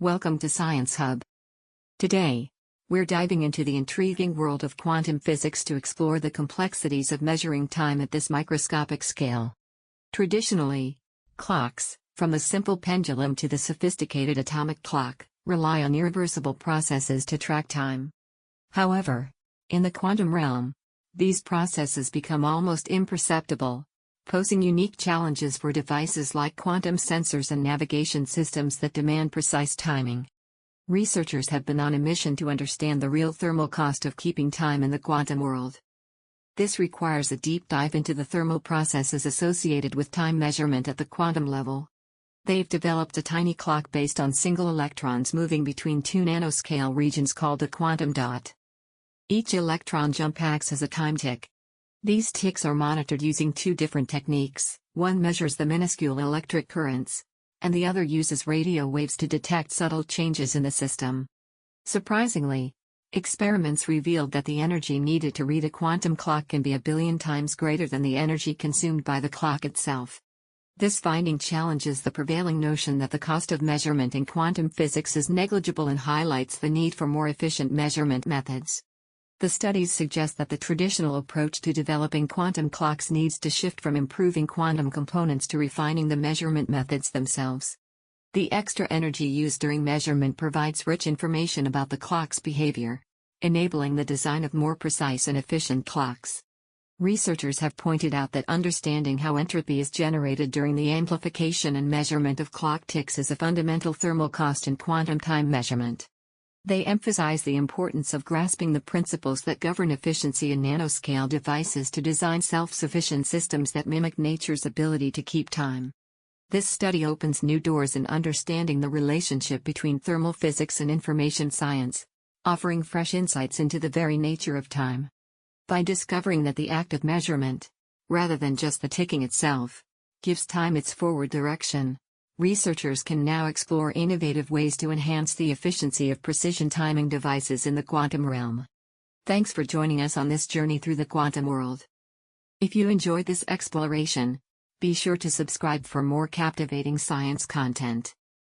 Welcome to Science Hub. Today, we're diving into the intriguing world of quantum physics to explore the complexities of measuring time at this microscopic scale. Traditionally, clocks, from the simple pendulum to the sophisticated atomic clock, rely on irreversible processes to track time. However, in the quantum realm, these processes become almost imperceptible, posing unique challenges for devices like quantum sensors and navigation systems that demand precise timing. Researchers have been on a mission to understand the real thermal cost of keeping time in the quantum world. This requires a deep dive into the thermal processes associated with time measurement at the quantum level. They've developed a tiny clock based on single electrons moving between two nanoscale regions called a quantum dot. Each electron jump acts as a time tick. These ticks are monitored using two different techniques. One measures the minuscule electric currents, and the other uses radio waves to detect subtle changes in the system. Surprisingly, experiments revealed that the energy needed to read a quantum clock can be a billion times greater than the energy consumed by the clock itself. This finding challenges the prevailing notion that the cost of measurement in quantum physics is negligible and highlights the need for more efficient measurement methods. The studies suggest that the traditional approach to developing quantum clocks needs to shift from improving quantum components to refining the measurement methods themselves. The extra energy used during measurement provides rich information about the clock's behavior, enabling the design of more precise and efficient clocks. Researchers have pointed out that understanding how entropy is generated during the amplification and measurement of clock ticks is a fundamental thermal cost in quantum time measurement. They emphasize the importance of grasping the principles that govern efficiency in nanoscale devices to design self-sufficient systems that mimic nature's ability to keep time. This study opens new doors in understanding the relationship between thermal physics and information science, offering fresh insights into the very nature of time. By discovering that the act of measurement, rather than just the ticking itself, gives time its forward direction, researchers can now explore innovative ways to enhance the efficiency of precision timing devices in the quantum realm. Thanks for joining us on this journey through the quantum world. If you enjoyed this exploration, be sure to subscribe for more captivating science content.